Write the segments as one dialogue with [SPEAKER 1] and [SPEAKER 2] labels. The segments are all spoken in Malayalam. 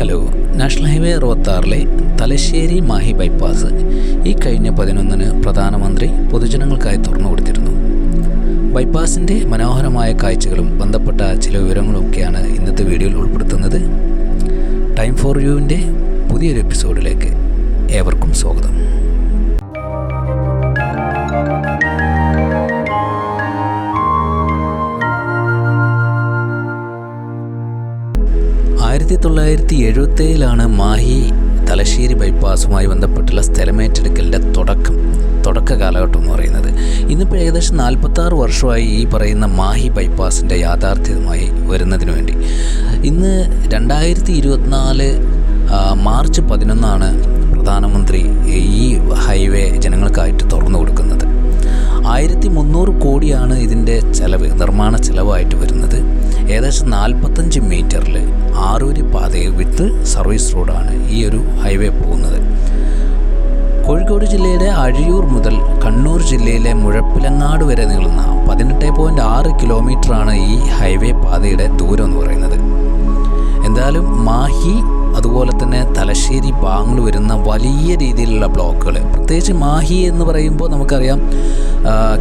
[SPEAKER 1] Hello. National highway 66 Thalassery Mahe bypass ഈ കഴിഞ്ഞ 11-ന് പ്രധാനമന്ത്രി പൊതുജനങ്ങൾക്കായി തുറന്നു കൊടുത്തിരുന്നു. ബൈപ്പാസിൻ്റെ മനോഹരമായ കാഴ്ചകളും ബന്ധപ്പെട്ട ചില വിവരങ്ങളൊക്കെയാണ് ഇന്നത്തെ വീഡിയോയിൽ ഉൾപ്പെടുത്തുന്നത്. ടൈം ഫോർ യുവിൻ്റെ പുതിയൊരു എപ്പിസോഡിലേക്ക് ഏവർക്കും സ്വാഗതം. ആയിരത്തി 1977 മാഹി തലശ്ശേരി ബൈപ്പാസുമായി ബന്ധപ്പെട്ടുള്ള സ്ഥലമേറ്റെടുക്കലിൻ്റെ തുടക്ക കാലഘട്ടം എന്ന് പറയുന്നത്. ഇന്നിപ്പോൾ ഏകദേശം 46 വർഷമായി ഈ പറയുന്ന മാഹി ബൈപ്പാസിൻ്റെ യാഥാർത്ഥ്യമായി വരുന്നതിന് വേണ്ടി. ഇന്ന് 2024 മാർച്ച് 11 പ്രധാനമന്ത്രി ഈ ഹൈവേ ജനങ്ങൾക്കായിട്ട് തുറന്നു കൊടുക്കുന്നത്. 1300 കോടിയാണ് ഇതിൻ്റെ നിർമ്മാണ ചെലവായിട്ട് വരുന്നത്. ഏകദേശം 45 മീറ്ററിൽ 6 വരി പാതയിൽ വിത്ത് സർവീസ് റോഡാണ് ഈ ഒരു ഹൈവേ പോകുന്നത്. കോഴിക്കോട് ജില്ലയുടെ അഴിയൂർ മുതൽ കണ്ണൂർ ജില്ലയിലെ മുഴപ്പിലങ്ങാട് വരെ നീളുന്ന 18.6 കിലോമീറ്ററാണ് ഈ ഹൈവേ പാതയുടെ ദൂരം എന്ന് പറയുന്നത്. എന്തായാലും മാഹി അതുപോലെ തന്നെ തലശ്ശേരി ഭാഗങ്ങൾ വരുന്ന വലിയ രീതിയിലുള്ള ബ്ലോക്കുകൾ, പ്രത്യേകിച്ച് മാഹി എന്ന് പറയുമ്പോൾ നമുക്കറിയാം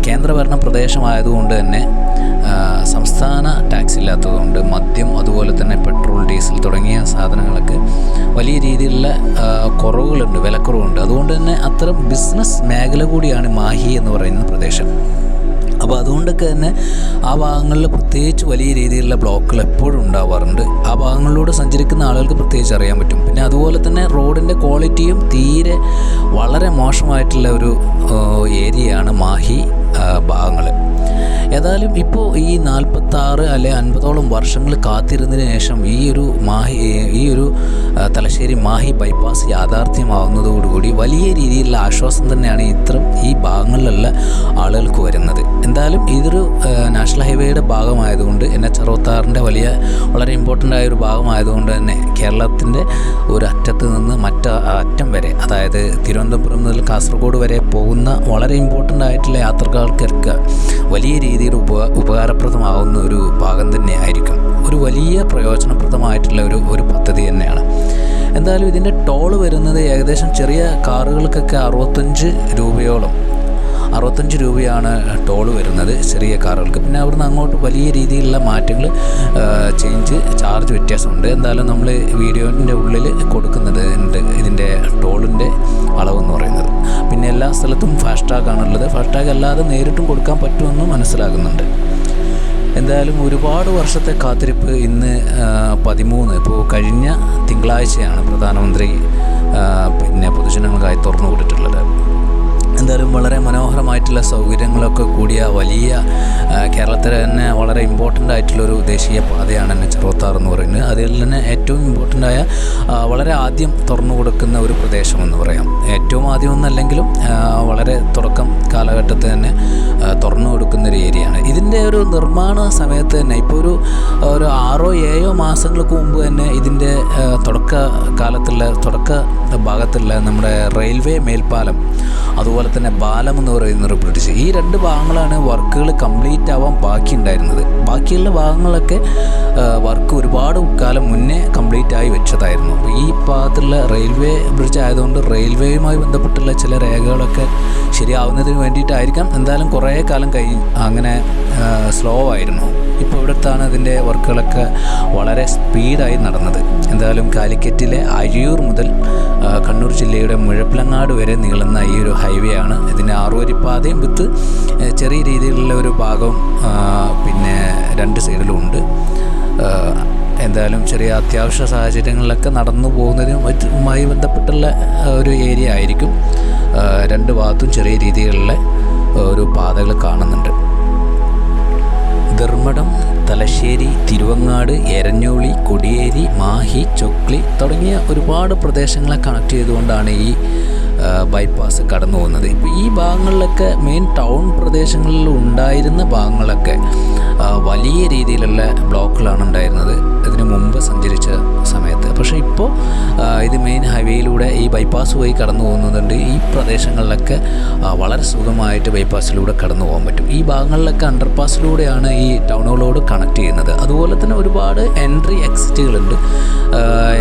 [SPEAKER 1] കേന്ദ്രഭരണ പ്രദേശമായതുകൊണ്ട് തന്നെ സംസ്ഥാന ടാക്സ് ഇല്ലാത്തതുകൊണ്ട് മദ്യം അതുപോലെ തന്നെ പെട്രോൾ, ഡീസൽ തുടങ്ങിയ സാധനങ്ങൾക്ക് വലിയ രീതിയിലുള്ള കുറവുകളുണ്ട്, വിലക്കുറവുണ്ട്. അതുകൊണ്ട് തന്നെ അത്തരം ബിസിനസ് മേഖല കൂടിയാണ് മാഹി എന്ന് പറയുന്ന പ്രദേശം. അപ്പോൾ അതുകൊണ്ടൊക്കെ തന്നെ ആ ഭാഗങ്ങളിൽ പ്രത്യേകിച്ച് വലിയ രീതിയിലുള്ള ബ്ലോക്കുകൾ എപ്പോഴും ഉണ്ടാവാറുണ്ട്. ആ ഭാഗങ്ങളിലൂടെ സഞ്ചരിക്കുന്ന ആളുകൾക്ക് പ്രത്യേകിച്ച് അറിയാൻ പറ്റും. പിന്നെ അതുപോലെ തന്നെ റോഡിൻ്റെ ക്വാളിറ്റിയും തീരെ വളരെ മോശമായിട്ടുള്ള ഒരു ഏരിയയാണ് മാഹി ഭാഗങ്ങൾ. ഏതായാലും ഇപ്പോൾ ഈ 46 അല്ലെ 50ഓളം വർഷങ്ങൾ കാത്തിരുന്നതിന് ശേഷം ഈ ഒരു തലശ്ശേരി മാഹി ബൈപ്പാസ് യാഥാർത്ഥ്യമാവുന്നതോടുകൂടി വലിയ രീതിയിലുള്ള ആശ്വാസം തന്നെയാണ് ഈ ഭാഗങ്ങളിലുള്ള ആളുകൾക്ക് വരുന്നത്. എന്തായാലും ഇതൊരു നാഷണൽ ഹൈവേയുടെ ഭാഗമായതുകൊണ്ട്, NH66 വളരെ ഇമ്പോർട്ടൻ്റ് ആയ ഒരു ഭാഗമായതുകൊണ്ട് തന്നെ കേരളത്തിൻ്റെ ഒരു അറ്റത്ത് നിന്ന് അറ്റം വരെ, അതായത് തിരുവനന്തപുരം മുതൽ കാസർഗോഡ് വരെ പോകുന്ന വളരെ ഇമ്പോർട്ടൻ്റ് ആയിട്ടുള്ള യാത്രക്കാർക്കൊക്കെ വലിയ രീതിയിൽ ഉപകാരപ്രദമാവുന്ന ഒരു ഭാഗം തന്നെ ആയിരിക്കും. ഒരു വലിയ പ്രയോജനപ്രദമായിട്ടുള്ള ഒരു പദ്ധതി തന്നെയാണ്. എന്തായാലും ഇതിൻ്റെ ടോള് വരുന്നത് ഏകദേശം ചെറിയ കാറുകൾക്കൊക്കെ 65 രൂപയാണ് ടോള് വരുന്നത് ചെറിയ കാറുകൾക്ക്. പിന്നെ അവിടുന്ന് അങ്ങോട്ട് വലിയ രീതിയിലുള്ള മാറ്റങ്ങൾ, ചാർജ് വ്യത്യാസമുണ്ട്. എന്തായാലും നമ്മൾ വീഡിയോൻ്റെ ഉള്ളിൽ കൊടുക്കുന്നത് ഇതിൻ്റെ ടോളിൻ്റെ അളവെന്ന് പറയുന്നത്. പിന്നെ എല്ലാ സ്ഥലത്തും ഫാസ്ടാഗ് ആണുള്ളത്. ഫാസ്ടാഗ് അല്ലാതെ നേരിട്ടും കൊടുക്കാൻ പറ്റുമെന്നും മനസ്സിലാകുന്നുണ്ട്. എന്തായാലും ഒരുപാട് വർഷത്തെ കാത്തിരിപ്പ് ഇന്ന് 13, ഇപ്പോൾ കഴിഞ്ഞ തിങ്കളാഴ്ചയാണ് പ്രധാനമന്ത്രി പിന്നെ പൊതുജനങ്ങൾക്കായി തുറന്നു കൊടുത്തിട്ടുള്ളത്. എന്തായാലും വളരെ മനോഹരമായിട്ടുള്ള സൗകര്യങ്ങളൊക്കെ കൂടിയ വലിയ കേരളത്തിലെ തന്നെ വളരെ ഇമ്പോർട്ടൻ്റ് ആയിട്ടുള്ളൊരു ദേശീയ പാതയാണ് NH66 എന്ന് പറയുന്നത്. അതിൽ തന്നെ ഏറ്റവും ഇമ്പോർട്ടൻ്റ് ആയ വളരെ ആദ്യം തുറന്നു കൊടുക്കുന്ന ഒരു പ്രദേശമെന്ന് പറയാം. ഏറ്റവും ആദ്യമൊന്നല്ലെങ്കിലും വളരെ തുടക്കം കാലഘട്ടത്തിൽ തന്നെ തുറന്നു കൊടുക്കുന്ന ഒരു ഏരിയയാണ്. ഇതിൻ്റെ ഒരു നിർമ്മാണ സമയത്ത് തന്നെ ഇപ്പോൾ ഒരു 6-7 മാസങ്ങൾക്ക് മുമ്പ് തന്നെ ഇതിൻ്റെ തുടക്ക ഭാഗത്തുള്ള നമ്മുടെ റെയിൽവേ മേൽപ്പാലം, അതുപോലെ തന്നെ പാലം എന്ന് പറയുന്നൊരു ബ്രിഡ്ജ്, ഈ 2 ഭാഗങ്ങളാണ് വർക്കുകൾ കംപ്ലീറ്റ് ആവാൻ ബാക്കിയുണ്ടായിരുന്നത്. ബാക്കിയുള്ള ഭാഗങ്ങളൊക്കെ വർക്ക് ഒരുപാട് കാലം മുന്നേ കംപ്ലീറ്റ് ആയി വെച്ചതായിരുന്നു. അപ്പോൾ ഈ ഭാഗത്തുള്ള റെയിൽവേ ബ്രിഡ്ജ് ആയതുകൊണ്ട് റെയിൽവേയുമായി ബന്ധപ്പെട്ടുള്ള ചില രേഖകളൊക്കെ ശരിയാവുന്നതിന് വേണ്ടിയിട്ടായിരിക്കാം. എന്തായാലും കുറേ കാലം അങ്ങനെ സ്ലോ ആയിരുന്നു. ഇപ്പോൾ ഇവിടുത്താണ് ഇതിൻ്റെ വർക്കുകളൊക്കെ വളരെ സ്പീഡായി നടന്നത്. എന്തായാലും കാലിക്കറ്റിലെ അഴിയൂർ മുതൽ കണ്ണൂർ ജില്ലയുടെ മുഴപ്പിലങ്ങാട് വരെ നീളുന്ന ഈ ഒരു ഹൈവേ ആണ്. ഇതിന് 6 വരി പാതയും വിത്ത് ചെറിയ രീതിയിലുള്ള ഒരു ഭാഗവും പിന്നെ 2 സൈഡിലും ഉണ്ട്. എന്തായാലും ചെറിയ അത്യാവശ്യ സാഹചര്യങ്ങളിലൊക്കെ നടന്നു പോകുന്നതിനുമായി ബന്ധപ്പെട്ടുള്ള ഒരു ഏരിയ ആയിരിക്കും. 2 ഭാഗത്തും ചെറിയ രീതിയിലുള്ള ഒരു പാതകൾ കാണുന്നുണ്ട്. ധർമ്മടം, തലശ്ശേരി, തിരുവങ്ങാട്, എരഞ്ഞോളി, കൊടിയേരി, മാഹി, ചൊക്ലി തുടങ്ങിയ ഒരുപാട് പ്രദേശങ്ങളെ കണക്ട് ചെയ്തുകൊണ്ടാണ് ഈ ബൈപ്പാസ് കടന്നു പോകുന്നത്. ഇപ്പോൾ ഈ ഭാഗങ്ങളിലൊക്കെ മെയിൻ ടൗൺ പ്രദേശങ്ങളിൽ ഉണ്ടായിരുന്ന ഭാഗങ്ങളൊക്കെ വലിയ രീതിയിലുള്ള ബ്ലോക്കുകളാണ് ഉണ്ടായിരുന്നത് ഇതിന് മുമ്പ് സഞ്ചരിച്ച സമയത്ത്. പക്ഷേ ഇപ്പോൾ ഇത് മെയിൻ ഹൈവേയിലൂടെ ഈ ബൈപ്പാസ് വഴി കടന്നു പോകുന്നതുകൊണ്ട് ഈ പ്രദേശങ്ങളിലൊക്കെ വളരെ സുഖമായിട്ട് ബൈപ്പാസിലൂടെ കടന്നു പോകാൻ പറ്റും. ഈ ഭാഗങ്ങളിലൊക്കെ അണ്ടർപാസിലൂടെയാണ് ഈ ടൗണുകളോട് കണക്ട് ചെയ്യുന്നത്. അതുപോലെ തന്നെ ഒരുപാട് എൻട്രി എക്സിറ്റുകളുണ്ട്.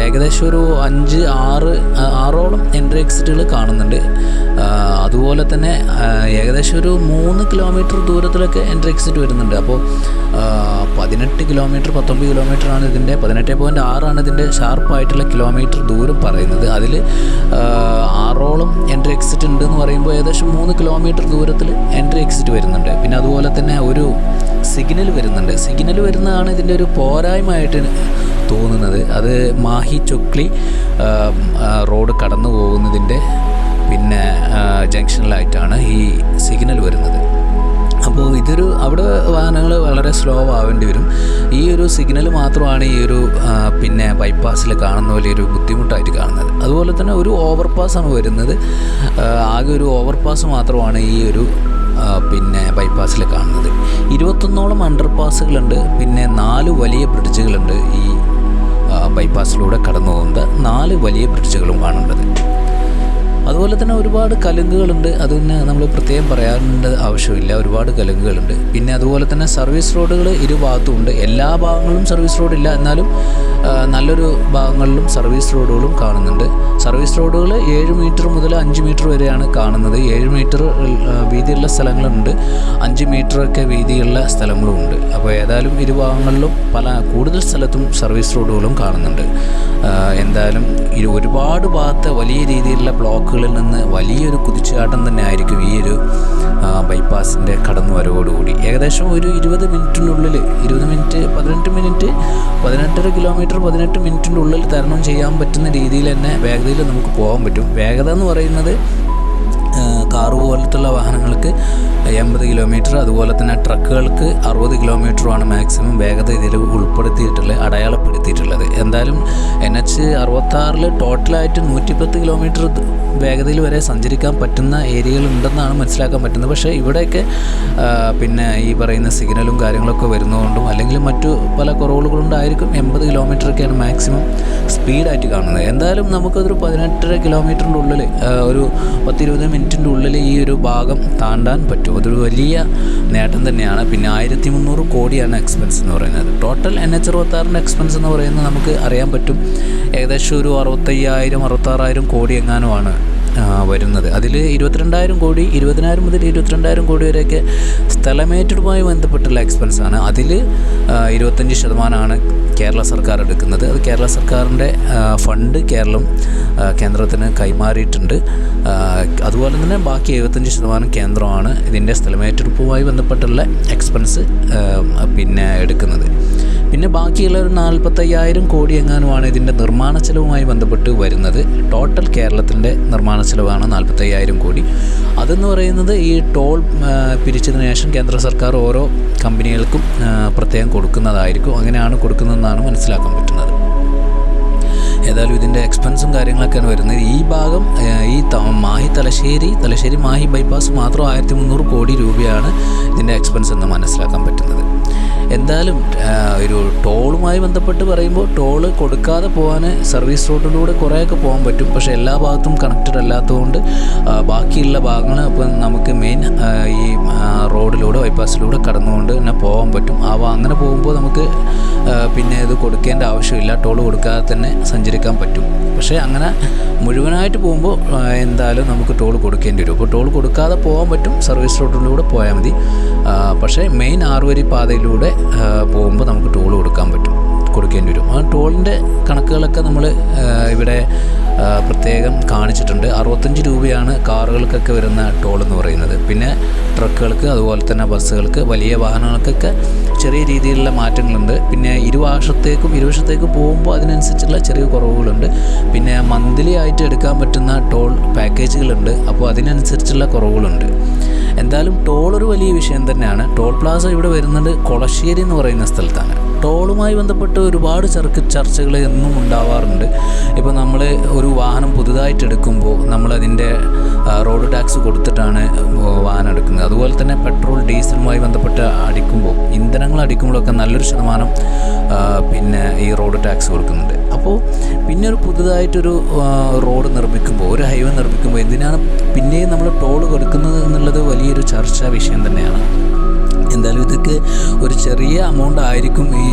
[SPEAKER 1] ഏകദേശം ഒരു 5-6ഓളം എൻട്രി എക്സിറ്റുകൾ കാണുന്നുണ്ട്. അതുപോലെ തന്നെ ഏകദേശം ഒരു 3 കിലോമീറ്റർ ദൂരത്തിലൊക്കെ എൻട്രി എക്സിറ്റ് വരുന്നുണ്ട്. അപ്പോൾ 18 കിലോമീറ്റർ 19 കിലോമീറ്ററാണ് ഇതിൻ്റെ 18.6 ഇതിൻ്റെ ഷാർപ്പായിട്ടുള്ള കിലോമീറ്റർ ദൂരം പറയുന്നത്. അതിൽ 6ഓളം എൻട്രി എക്സിറ്റ് ഉണ്ടെന്ന് പറയുമ്പോൾ ഏകദേശം 3 കിലോമീറ്റർ ദൂരത്തിൽ എൻട്രി എക്സിറ്റ് വരുന്നുണ്ട്. പിന്നെ അതുപോലെ തന്നെ ഒരു സിഗ്നൽ വരുന്നുണ്ട്. സിഗ്നൽ വരുന്നതാണ് ഇതിൻ്റെ ഒരു പോരായ്മയായിട്ട് തോന്നുന്നത്. അത് മാഹി ചൊക്ലി റോഡ് കടന്നു പോകുന്നതിൻ്റെ പിന്നെ ജംഗ്ഷനിലായിട്ടാണ് ഈ സിഗ്നൽ വരുന്നത്. അപ്പോൾ അവിടെ വാഹനങ്ങൾ വളരെ സ്ലോ ആവേണ്ടി വരും. ഈ ഒരു സിഗ്നൽ മാത്രമാണ് ഈ ഒരു പിന്നെ ബൈപ്പാസിൽ കാണുന്ന വലിയൊരു ബുദ്ധിമുട്ടായിട്ട് കാണുന്നത്. അതുപോലെ തന്നെ ഒരു ഓവർപാസ്സാണ് വരുന്നത്. ആകെ ഒരു ഓവർപാസ് മാത്രമാണ് ഈ ഒരു പിന്നെ ബൈപ്പാസിൽ കാണുന്നത്. 21ഓളം അണ്ടർപാസുകളുണ്ട്. പിന്നെ 4 വലിയ ബ്രിഡ്ജുകളുണ്ട്. ഈ ബൈപ്പാസിലൂടെ കടന്നു പോകുന്നത് 4 വലിയ ബ്രിഡ്ജുകളും കാണേണ്ടത്. അതുപോലെ തന്നെ ഒരുപാട് കലുങ്കുകളുണ്ട്. അതിന് നമ്മൾ പ്രത്യേകം പറയാനുള്ള ആവശ്യമില്ല. ഒരുപാട് കലുങ്കുകളുണ്ട്. പിന്നെ അതുപോലെ തന്നെ സർവീസ് റോഡുകൾ ഇരുഭാഗത്തും ഉണ്ട്. എല്ലാ ഭാഗങ്ങളിലും സർവീസ് റോഡില്ല, എന്നാലും നല്ലൊരു ഭാഗങ്ങളിലും സർവീസ് റോഡുകളും കാണുന്നുണ്ട്. സർവീസ് റോഡുകൾ 7 മീറ്റർ മുതൽ 5 മീറ്റർ വരെയാണ് കാണുന്നത്. 7 മീറ്റർ വീതിയുള്ള സ്ഥലങ്ങളുണ്ട്, 5 മീറ്ററൊക്കെ വീതിയുള്ള സ്ഥലങ്ങളുമുണ്ട്. അപ്പോൾ ഏതായാലും ഇരുഭാഗങ്ങളിലും കൂടുതൽ സ്ഥലത്തും സർവീസ് റോഡുകളും കാണുന്നുണ്ട്. എന്തായാലും ഒരുപാട് ഭാഗത്തെ വലിയ രീതിയിലുള്ള ബ്ലോക്കുകളിൽ നിന്ന് വലിയൊരു കുതിച്ചുചാട്ടം തന്നെ ആയിരിക്കും ഈ ഒരു ബൈപ്പാസിൻ്റെ കടന്നു വരവോടുകൂടി. ഏകദേശം ഒരു 20 മിനിറ്റിനുള്ളിൽ 18 കിലോമീറ്റർ 18 മിനിറ്റിൻ്റെ ഉള്ളിൽ തരണം ചെയ്യാൻ പറ്റുന്ന രീതിയിൽ തന്നെ വേഗതയിൽ നമുക്ക് പോകാൻ പറ്റും. വേഗത എന്ന് പറയുന്നത് കാറ് പോലത്തുള്ള വാഹനങ്ങൾക്ക് 80 കിലോമീറ്റർ, അതുപോലെ തന്നെ ട്രക്കുകൾക്ക് 60 കിലോമീറ്ററുമാണ് മാക്സിമം വേഗത ഇതിൽ അടയാളപ്പെടുത്തിയിട്ടുള്ളത്. എന്തായാലും NH 66 ടോട്ടലായിട്ട് 110 കിലോമീറ്റർ വേഗതയിൽ വരെ സഞ്ചരിക്കാൻ പറ്റുന്ന ഏരിയകൾ ഉണ്ടെന്നാണ് മനസ്സിലാക്കാൻ പറ്റുന്നത്. പക്ഷേ ഇവിടെയൊക്കെ പിന്നെ ഈ പറയുന്ന സിഗ്നലും കാര്യങ്ങളൊക്കെ വരുന്നതുകൊണ്ടും അല്ലെങ്കിൽ മറ്റു പല കുറവുകളുണ്ടായിരിക്കും 80 കിലോമീറ്ററൊക്കെയാണ് മാക്സിമം സ്പീഡായിട്ട് കാണുന്നത്. എന്തായാലും നമുക്കതൊരു 18 കിലോമീറ്ററിൻ്റെ ഉള്ളിൽ ഒരു 10-20 മിനിറ്റിൻ്റെ ഉള്ളിൽ ഈ ഒരു ഭാഗം താണ്ടാൻ പറ്റും. അതൊരു വലിയ നേട്ടം തന്നെയാണ്. പിന്നെ 1300 കോടിയാണ് എക്സ്പെൻസ് എന്ന് പറയുന്നത്. ടോട്ടൽ NH 66 എക്സ്പെൻസ് എന്ന് പറയുന്നത് നമുക്ക് അറിയാൻ പറ്റും ഏകദേശം ഒരു 65,000-66,000 കോടി എങ്ങാനുമാണ് വരുന്നത്. അതിൽ 22,000 കോടി 20,000 മുതൽ 22,000 കോടി വരെയൊക്കെ സ്ഥലമേറ്റെടുപ്പുമായി ബന്ധപ്പെട്ടുള്ള എക്സ്പെൻസാണ്. അതിൽ 25% കേരള സർക്കാർ എടുക്കുന്നത്. അത് കേരള സർക്കാരിൻ്റെ ഫണ്ട് കേന്ദ്രത്തിന് കൈമാറിയിട്ടുണ്ട്. അതുപോലെ തന്നെ ബാക്കി 75% കേന്ദ്രമാണ് ഇതിൻ്റെ സ്ഥലമേറ്റെടുപ്പുമായി ബന്ധപ്പെട്ടുള്ള എക്സ്പെൻസ് പിന്നെ എടുക്കുന്നത്. പിന്നെ ബാക്കിയുള്ള ഒരു 45,000 കോടി എങ്ങാനുമാണ് ഇതിൻ്റെ നിർമ്മാണ ചെലവുമായി ബന്ധപ്പെട്ട് വരുന്നത്. ടോട്ടൽ കേരളത്തിൻ്റെ നിർമ്മാണ ചെലവാണ് 45,000 കോടി. അതെന്ന് പറയുന്നത് ഈ ടോൾ പിരിച്ചതിന് ശേഷം കേന്ദ്ര സർക്കാർ ഓരോ കമ്പനികൾക്കും പ്രത്യേകം കൊടുക്കുന്നതായിരിക്കും. അങ്ങനെയാണ് കൊടുക്കുന്നതെന്നാണ് മനസ്സിലാക്കാൻ പറ്റുന്നത്. ഏതായാലും ഇതിൻ്റെ എക്സ്പെൻസും കാര്യങ്ങളൊക്കെയാണ് വരുന്നത്. ഈ ഭാഗം ഈ മാഹി തലശ്ശേരി മാഹി ബൈപ്പാസ് മാത്രം 1300 കോടി രൂപയാണ് ഇതിൻ്റെ എക്സ്പെൻസ് എന്ന് മനസ്സിലാക്കാൻ പറ്റുന്നത്. എന്തായാലും ഒരു ടോളുമായി ബന്ധപ്പെട്ട് പറയുമ്പോൾ ടോള് കൊടുക്കാതെ പോകാൻ സർവീസ് റോഡിലൂടെ കുറേയൊക്കെ പോകാൻ പറ്റും. പക്ഷേ എല്ലാ ഭാഗത്തും കണക്റ്റഡ് അല്ലാത്തതുകൊണ്ട് ബാക്കിയുള്ള ഭാഗങ്ങൾ അപ്പോൾ നമുക്ക് മെയിൻ ഈ റോഡിലൂടെ ബൈപ്പാസിലൂടെ കടന്നുകൊണ്ട് തന്നെ പോകാൻ പറ്റും. അങ്ങനെ പോകുമ്പോൾ നമുക്ക് പിന്നെ ഇത് കൊടുക്കേണ്ട ആവശ്യമില്ല, ടോൾ കൊടുക്കാതെ തന്നെ സഞ്ചരിക്കാൻ പറ്റും. പക്ഷേ അങ്ങനെ മുഴുവനായിട്ട് പോകുമ്പോൾ എന്തായാലും നമുക്ക് ടോൾ കൊടുക്കേണ്ടി വരും. അപ്പോൾ ടോൾ കൊടുക്കാതെ പോകാൻ പറ്റും, സർവീസ് റോഡിലൂടെ പോയാൽ മതി. പക്ഷേ മെയിൻ 6 വരി പാതയിലൂടെ പോകുമ്പോൾ നമുക്ക് ടോൾ കൊടുക്കേണ്ടി വരും. ആ ടോളിൻ്റെ കണക്കുകളൊക്കെ നമ്മൾ ഇവിടെ പ്രത്യേകം കാണിച്ചിട്ടുണ്ട്. 65 രൂപയാണ് കാറുകൾക്കൊക്കെ വരുന്ന ടോൾ എന്ന് പറയുന്നത്. പിന്നെ ട്രക്കുകൾക്ക് അതുപോലെ തന്നെ ബസ്സുകൾക്ക് വലിയ വാഹനങ്ങൾക്കൊക്കെ ചെറിയ രീതിയിലുള്ള മാറ്റങ്ങളുണ്ട്. പിന്നെ ഇരുവശത്തേക്കും പോകുമ്പോൾ അതിനനുസരിച്ചുള്ള ചെറിയ കുറവുകളുണ്ട്. പിന്നെ മന്ത്ലി ആയിട്ട് എടുക്കാൻ പറ്റുന്ന ടോൾ പാക്കേജുകളുണ്ട്. അപ്പോൾ അതിനനുസരിച്ചുള്ള കുറവുകളുണ്ട്. എന്തായാലും ടോൾ ഒരു വലിയ വിഷയം തന്നെയാണ്. ടോൾ പ്ലാസ ഇവിടെ വരുന്നത് കൊളശ്ശേരി എന്ന് പറയുന്ന സ്ഥലത്താണ്. ടോളുമായി ബന്ധപ്പെട്ട് ഒരുപാട് ചർച്ചകൾ എന്നും ഉണ്ടാവാറുണ്ട്. ഇപ്പോൾ നമ്മൾ ഒരു വാഹനം പുതുതായിട്ട് എടുക്കുമ്പോൾ നമ്മളതിൻ്റെ റോഡ് ടാക്സ് കൊടുത്തിട്ടാണ് വാഹനം എടുക്കുന്നത്. അതുപോലെ തന്നെ പെട്രോൾ ഡീസലുമായി ബന്ധപ്പെട്ട് ഇന്ധനങ്ങൾ അടിക്കുമ്പോഴൊക്കെ നല്ലൊരു ശതമാനം പിന്നെ ഈ റോഡ് ടാക്സ് കൊടുക്കുന്നുണ്ട്. അപ്പോൾ പിന്നെ ഒരു പുതുതായിട്ടൊരു റോഡ് നിർമ്മിക്കുമ്പോൾ, ഒരു ഹൈവേ നിർമ്മിക്കുമ്പോൾ എന്തിനാണ് പിന്നെയും നമ്മൾ ടോൾ കൊടുക്കുന്നത് എന്നുള്ളത് വലിയൊരു ചർച്ചാ വിഷയം തന്നെയാണ്. എന്തായാലും ഇതൊക്കെ ഒരു ചെറിയ എമൗണ്ട് ആയിരിക്കും ഈ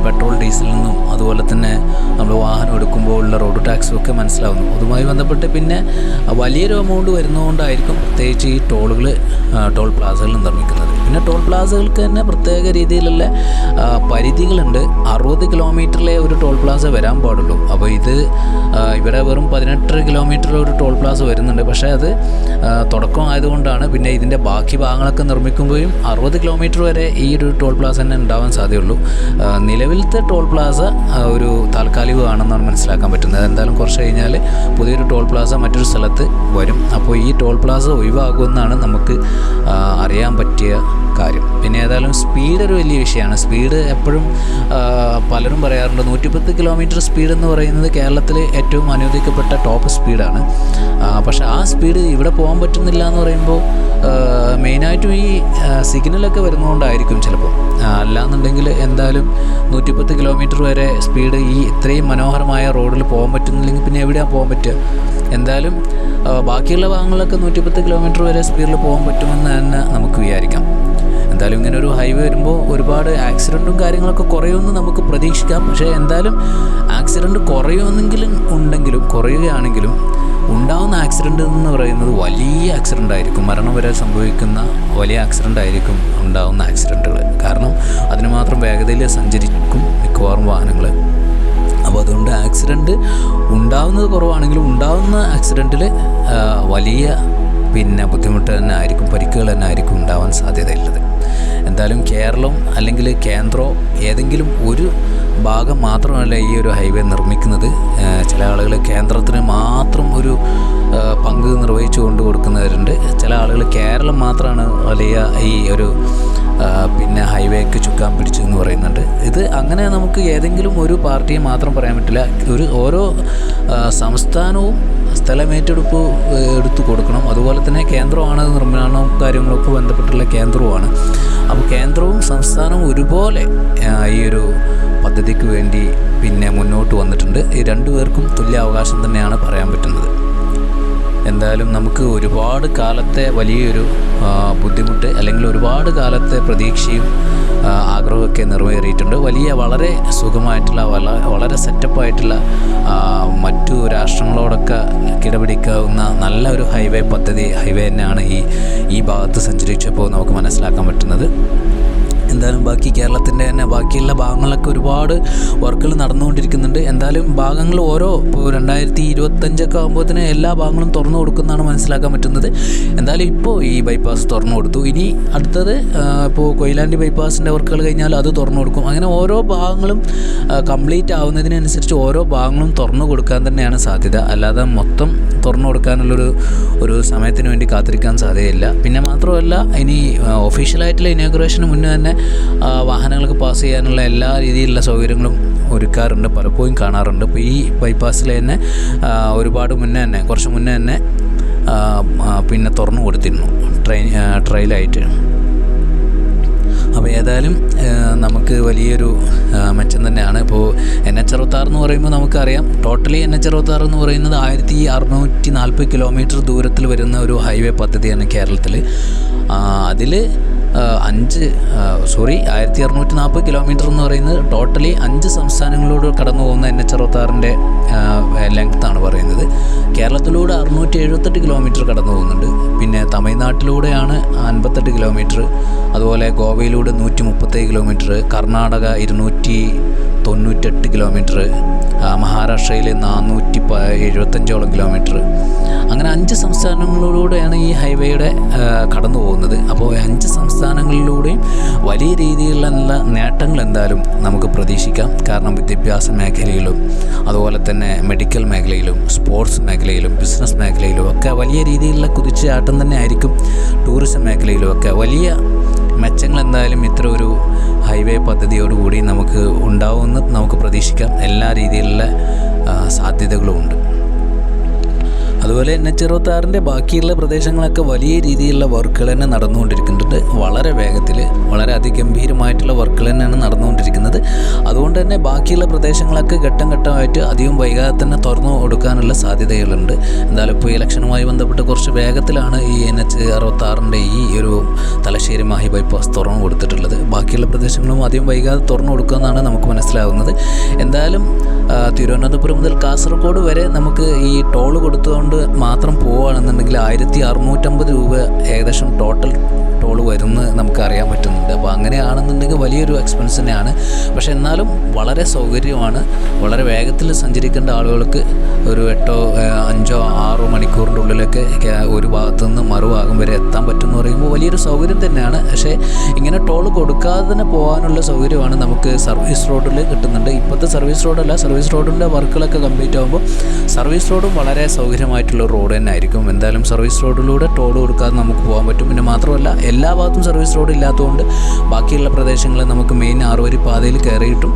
[SPEAKER 1] പെട്രോൾ ഡീസലിൽ നിന്നും അതുപോലെ തന്നെ നമ്മൾ വാഹനം എടുക്കുമ്പോൾ ഉള്ള റോഡ് ടാക്സും ഒക്കെ മനസ്സിലാവുന്നു. അതുമായി ബന്ധപ്പെട്ട് പിന്നെ വലിയൊരു എമൗണ്ട് വരുന്നതുകൊണ്ടായിരിക്കും പ്രത്യേകിച്ച് ഈ ടോൾ പ്ലാസകൾ നിർമ്മിക്കുന്നത്. പിന്നെ ടോൾ പ്ലാസകൾക്ക് തന്നെ പ്രത്യേക രീതിയിലുള്ള പരിധികളുണ്ട്. 60 കിലോമീറ്ററിലെ ഒരു ടോൾ പ്ലാസ വരാൻ പാടുള്ളൂ. അപ്പോൾ ഇവിടെ വെറും 18 കിലോമീറ്റർ ഒരു ടോൾ പ്ലാസ വരുന്നുണ്ട്. പക്ഷേ അത് തുടക്കം ആയതുകൊണ്ടാണ് പിന്നെ ഇതിൻ്റെ ബാക്കി ഭാഗങ്ങളൊക്കെ നിർമ്മിക്കുമ്പോഴും 60 കിലോമീറ്റർ വരെ ഈ ഒരു ടോൾ പ്ലാസ തന്നെ ഉണ്ടാവാൻ സാധ്യതയുള്ളൂ. നിലവിലത്തെ ടോൾ പ്ലാസ ഒരു താൽക്കാലികമാണെന്നാണ് മനസ്സിലാക്കാൻ പറ്റുന്നത്. എന്തായാലും കുറച്ച് കഴിഞ്ഞാൽ പുതിയൊരു ടോൾ പ്ലാസ മറ്റൊരു സ്ഥലത്ത് വരും. അപ്പോൾ ഈ ടോൾ പ്ലാസ ഒഴിവാകുമെന്നാണ് നമുക്ക് അറിയാൻ പറ്റിയ കാര്യം. പിന്നെ ഏതായാലും സ്പീഡ് ഒരു വലിയ വിഷയമാണ്. സ്പീഡ് എപ്പോഴും പലരും പറയാറുണ്ട് 110 കിലോമീറ്റർ സ്പീഡ് എന്ന് പറയുന്നത് കേരളത്തിൽ ഏറ്റവും അനുവദിക്കപ്പെട്ട ടോപ്പ് സ്പീഡാണ്. പക്ഷേ ആ സ്പീഡ് ഇവിടെ പോകാൻ പറ്റുന്നില്ല എന്ന് പറയുമ്പോൾ മെയിനായിട്ടും ഈ സിഗ്നലൊക്കെ വരുന്നതുകൊണ്ടായിരിക്കും ചിലപ്പോൾ. അല്ലാന്നുണ്ടെങ്കിൽ എന്തായാലും 110 കിലോമീറ്റർ വരെ സ്പീഡ് ഈ ഇത്രയും മനോഹരമായ റോഡിൽ പോകാൻ പറ്റുന്നില്ലെങ്കിൽ പിന്നെ എവിടെയാണ് പോകാൻ പറ്റുക? എന്തായാലും ബാക്കിയുള്ള ഭാഗങ്ങളിലൊക്കെ 110 കിലോമീറ്റർ വരെ സ്പീഡിൽ പോകാൻ പറ്റുമെന്ന് തന്നെ നമുക്ക് വിചാരിക്കാം. എന്തായാലും ഇങ്ങനെ ഒരു ഹൈവേ വരുമ്പോൾ ഒരുപാട് ആക്സിഡൻറ്റും കാര്യങ്ങളൊക്കെ കുറയുമെന്ന് നമുക്ക് പ്രതീക്ഷിക്കാം. പക്ഷേ എന്തായാലും ആക്സിഡൻറ്റ് കുറയുകയാണെങ്കിലും ഉണ്ടാകുന്ന ആക്സിഡൻറ്റ് എന്ന് പറയുന്നത് വലിയ ആക്സിഡൻ്റ് ആയിരിക്കും. മരണം വരെ സംഭവിക്കുന്ന വലിയ ആക്സിഡൻ്റ് ആയിരിക്കും ഉണ്ടാകുന്ന ആക്സിഡൻറ്റുകൾ. കാരണം അതിന് മാത്രം വേഗതയിൽ സഞ്ചരിക്കും മിക്കവാറും വാഹനങ്ങൾ. അപ്പോൾ അതുകൊണ്ട് ആക്സിഡൻറ്റ് ഉണ്ടാകുന്നത് കുറവാണെങ്കിലും ഉണ്ടാകുന്ന ആക്സിഡൻറ്റിൽ വലിയ ബുദ്ധിമുട്ട് തന്നെ ആയിരിക്കും, പരിക്കുകൾ തന്നെ ആയിരിക്കും ഉണ്ടാവാൻ സാധ്യതയുള്ളത്. എന്തായാലും കേരളം അല്ലെങ്കിൽ കേന്ദ്രം ഏതെങ്കിലും ഒരു ഭാഗം മാത്രമല്ല ഈ ഒരു ഹൈവേ നിർമ്മിക്കുന്നത്. ചില ആളുകൾ കേന്ദ്രത്തിന് മാത്രം ഒരു പങ്ക് നിർവഹിച്ചു കൊണ്ട് കൊടുക്കുന്നവരുണ്ട്. ചില ആളുകൾ കേരളം മാത്രമാണ് വലിയ ഈ ഒരു ഹൈവേക്ക് ചുക്കാൻ പിടിച്ചു എന്ന് പറയുന്നുണ്ട്. ഇത് അങ്ങനെ നമുക്ക് ഏതെങ്കിലും ഒരു പാർട്ടിയെ മാത്രം പറയാൻ പറ്റില്ല. ഓരോ സംസ്ഥാനവും എടുത്തു കൊടുക്കണം. അതുപോലെ തന്നെ കേന്ദ്രമാണ് നിർമ്മാണവും കാര്യങ്ങളൊക്കെ ബന്ധപ്പെട്ടുള്ള കേന്ദ്രവുമാണ്. അപ്പോൾ കേന്ദ്രവും സംസ്ഥാനവും ഒരുപോലെ ഈ ഒരു പദ്ധതിക്ക് വേണ്ടി മുന്നോട്ട് വന്നിട്ടുണ്ട്. ഈ രണ്ടുപേർക്കും തുല്യ അവകാശം തന്നെയാണ് പറയാൻ പറ്റുന്നത്. എന്തായാലും നമുക്ക് ഒരുപാട് കാലത്തെ വലിയൊരു ബുദ്ധിമുട്ട് അല്ലെങ്കിൽ ഒരുപാട് കാലത്തെ പ്രതീക്ഷയും ആഗ്രഹമൊക്കെ നിറവേറിയിട്ടുണ്ട്. വളരെ സുഖമായിട്ടുള്ള വളരെ സെറ്റപ്പായിട്ടുള്ള മറ്റു രാഷ്ട്രങ്ങളോടൊക്കെ കിടപിടിക്കാവുന്ന നല്ല ഒരു ഹൈവേ തന്നെയാണ് ഈ ഭാഗത്ത് സഞ്ചരിച്ചപ്പോൾ നമുക്ക് മനസ്സിലാക്കാൻ പറ്റുന്നത്. എന്തായാലും കേരളത്തിൻ്റെ തന്നെ ബാക്കിയുള്ള ഭാഗങ്ങളിലൊക്കെ ഒരുപാട് വർക്കുകൾ നടന്നുകൊണ്ടിരിക്കുന്നുണ്ട്. എന്തായാലും ഭാഗങ്ങൾ ഇപ്പോൾ 2025 ആകുമ്പോഴത്തേന് എല്ലാ ഭാഗങ്ങളും തുറന്നു കൊടുക്കുന്നതാണ് മനസ്സിലാക്കാൻ പറ്റുന്നത്. എന്തായാലും ഇപ്പോൾ ഈ ബൈപ്പാസ് തുറന്നു കൊടുത്തു. ഇനി അടുത്തത് ഇപ്പോൾ കൊയിലാണ്ടി ബൈപ്പാസിൻ്റെ വർക്കുകൾ കഴിഞ്ഞാൽ അത് തുറന്നു കൊടുക്കും. അങ്ങനെ ഓരോ ഭാഗങ്ങളും കംപ്ലീറ്റ് ആവുന്നതിനനുസരിച്ച് ഓരോ ഭാഗങ്ങളും തുറന്നു കൊടുക്കാൻ തന്നെയാണ് സാധ്യത. അല്ലാതെ മൊത്തം തുറന്നു കൊടുക്കാനുള്ളൊരു സമയത്തിന് വേണ്ടി കാത്തിരിക്കാൻ സാധ്യതയില്ല. പിന്നെ മാത്രമല്ല, ഇനി ഒഫീഷ്യലായിട്ടുള്ള ഇനോഗ്രേഷന് മുന്നേ തന്നെ വാഹനങ്ങൾക്ക് പാസ് ചെയ്യാനുള്ള എല്ലാ രീതിയിലുള്ള സൗകര്യങ്ങളും ഒരുക്കാറുണ്ട്, പലപ്പോഴും കാണാറുണ്ട്. ഇപ്പോൾ ഈ ബൈപ്പാസിൽ തന്നെ കുറച്ച് മുന്നേ തന്നെ തുറന്നു കൊടുത്തിരുന്നു ട്രയലായിട്ട്. അപ്പോൾ ഏതായാലും നമുക്ക് വലിയൊരു മെച്ചം തന്നെയാണ്. ഇപ്പോൾ NH66 എന്ന് പറയുമ്പോൾ നമുക്കറിയാം, ടോട്ടലി NH66 എന്ന് പറയുന്നത് 1640 കിലോമീറ്റർ ദൂരത്തിൽ വരുന്ന ഒരു ഹൈവേ പദ്ധതിയാണ് കേരളത്തിൽ. അതിൽ 1640 കിലോമീറ്റർ എന്ന് പറയുന്നത് ടോട്ടലി 5 സംസ്ഥാനങ്ങളിലൂടെ കടന്നു പോകുന്ന NH66-ൻ്റെ ലെങ്ത്താണ് പറയുന്നത്. കേരളത്തിലൂടെ 678 കിലോമീറ്റർ കടന്നു പോകുന്നുണ്ട്. പിന്നെ തമിഴ്നാട്ടിലൂടെയാണ് 58 കിലോമീറ്റർ, അതുപോലെ ഗോവയിലൂടെ 137 കിലോമീറ്റർ, കർണാടക 298 കിലോമീറ്റർ, മഹാരാഷ്ട്രയിൽ 475 കിലോമീറ്റർ. അങ്ങനെ 5 സംസ്ഥാനങ്ങളിലൂടെയാണ് ഈ ഹൈവേയുടെ കടന്നു പോകുന്നത്. അപ്പോൾ 5 സംസ്ഥാനങ്ങളിലൂടെയും വലിയ രീതിയിലുള്ള നേട്ടങ്ങൾ എന്തായാലും നമുക്ക് പ്രതീക്ഷിക്കാം. കാരണം വിദ്യാഭ്യാസ മേഖലയിലും അതുപോലെ തന്നെ മെഡിക്കൽ മേഖലയിലും സ്പോർട്സ് മേഖലയിലും ബിസിനസ് മേഖലയിലും ഒക്കെ വലിയ രീതിയിലുള്ള കുതിച്ചുചാട്ടം തന്നെ ആയിരിക്കും. ടൂറിസം മേഖലയിലും ഒക്കെ വലിയ മെച്ചങ്ങൾ എന്തായാലും ഇത്ര ഒരു ഹൈവേ പദ്ധതിയോടുകൂടി നമുക്ക് ഉണ്ടാവുമെന്ന് നമുക്ക് പ്രതീക്ഷിക്കാം. എല്ലാ രീതിയിലുള്ള സാധ്യതകളുമുണ്ട്. അതുപോലെ അതുപോലെ NH-26 ബാക്കിയുള്ള പ്രദേശങ്ങളൊക്കെ വലിയ രീതിയിലുള്ള വർക്കുകൾ തന്നെ നടന്നുകൊണ്ടിരിക്കുന്നുണ്ട്. വളരെ വേഗത്തിൽ, വളരെ അതിഗംഭീരമായിട്ടുള്ള വർക്കുകൾ തന്നെയാണ് നടന്നുകൊണ്ടിരിക്കുന്നത്. അതുകൊണ്ട് തന്നെ ബാക്കിയുള്ള പ്രദേശങ്ങളൊക്കെ ഘട്ടം ഘട്ടമായിട്ട് അധികം വൈകാതെ തന്നെ തുറന്നു കൊടുക്കാനുള്ള സാധ്യതകളുണ്ട്. എന്തായാലും ഇപ്പോൾ ഇലക്ഷനുമായി ബന്ധപ്പെട്ട് കുറച്ച് വേഗത്തിലാണ് ഈ NH-66 ഈ ഒരു തലശ്ശേരി മാഹി ബൈപ്പാസ് തുറന്നു കൊടുത്തിട്ടുള്ളത്. ബാക്കിയുള്ള പ്രദേശങ്ങളും അധികം വൈകാതെ തുറന്നു കൊടുക്കുമെന്നാണ് നമുക്ക് മനസ്സിലാവുന്നത്. എന്തായാലും തിരുവനന്തപുരം മുതൽ കാസർഗോഡ് വരെ നമുക്ക് ഈ ടോൾ കൊടുത്തുകൊണ്ട് മാത്രം പോവുകയാണെന്നുണ്ടെങ്കിൽ 1650 രൂപ ഏകദേശം ടോട്ടൽ ടോൾ വരുമെന്ന് നമുക്ക് അറിയാൻ പറ്റുന്നുണ്ട്. അപ്പോൾ അങ്ങനെയാണെന്നുണ്ടെങ്കിൽ വലിയൊരു എക്സ്പെൻസ് തന്നെയാണ്. പക്ഷേ എന്നാലും വളരെ സൗകര്യമാണ്. വളരെ വേഗത്തിൽ സഞ്ചരിക്കേണ്ട ആളുകൾക്ക് ഒരു 8, 5, 6 മണിക്കൂറിൻ്റെ ഉള്ളിലൊക്കെ ഒരു ഭാഗത്തു നിന്ന് മറുഭാഗം വരെ എത്താൻ പറ്റുമെന്ന് പറയുമ്പോൾ വലിയൊരു സൗകര്യം തന്നെയാണ്. പക്ഷേ ഇങ്ങനെ ടോൾ കൊടുക്കാതെ തന്നെ പോകാനുള്ള സൗകര്യമാണ് നമുക്ക് സർവീസ് റോഡിൽ കിട്ടുന്നുണ്ട്. ഇപ്പോഴത്തെ സർവീസ് റോഡല്ല, സർവീസ് റോഡിൻ്റെ വർക്കുകളൊക്കെ കംപ്ലീറ്റ് ആകുമ്പോൾ സർവീസ് റോഡും വളരെ സൗകര്യമായിട്ടുള്ള റോഡ് തന്നെ ആയിരിക്കും. എന്തായാലും സർവീസ് റോഡിലൂടെ ടോൾ കൊടുക്കാതെ നമുക്ക് പോകാൻ പറ്റും. പിന്നെ മാത്രമല്ല എല്ലാ ഭാഗത്തും സർവീസ് റോഡ് ഇല്ലാത്തതുകൊണ്ട് ബാക്കിയുള്ള പ്രദേശങ്ങളിൽ നമുക്ക് മെയിൻ 6 വരി പാതയിൽ കയറിയിട്ടും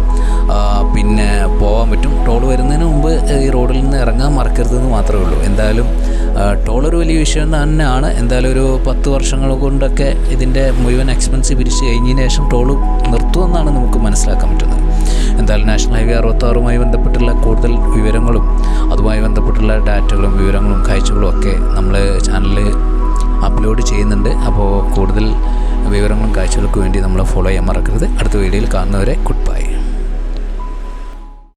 [SPEAKER 1] പിന്നെ പോകാൻ പറ്റും. ടോൾ വരുന്നതിന് മുമ്പ് ഈ റോഡിൽ നിന്ന് ഇറങ്ങാൻ മറക്കരുതെന്ന് മാത്രമേ ഉള്ളൂ. എന്തായാലും ടോളൊരു വലിയ വിഷയം തന്നെയാണ്. എന്തായാലും ഒരു 10 വർഷങ്ങൾ കൊണ്ടൊക്കെ ഇതിൻ്റെ മുഴുവൻ എക്സ്പെൻസ് പിരിച്ച് കഴിഞ്ഞതിന് ശേഷം ടോൾ നിർത്തുമെന്നാണ് നമുക്ക് മനസ്സിലാക്കാൻ പറ്റുന്നത്. എന്തായാലും നാഷണൽ ഹൈവേ 66 ബന്ധപ്പെട്ടുള്ള കൂടുതൽ വിവരങ്ങളും അതുമായി ബന്ധപ്പെട്ടുള്ള ഡാറ്റകളും വിവരങ്ങളും കാഴ്ചകളും ഒക്കെ നമ്മൾ ചാനലിൽ അപ്ലോഡ് ചെയ്യുന്നുണ്ട്. അപ്പോൾ കൂടുതൽ വിവരങ്ങളും കാഴ്ചകൾക്കും വേണ്ടി നമ്മൾ ഫോളോ ചെയ്യാൻ മറക്കരുത്. അടുത്ത വീഡിയോയിൽ കാണുന്നവരെ ഗുഡ് ബൈ.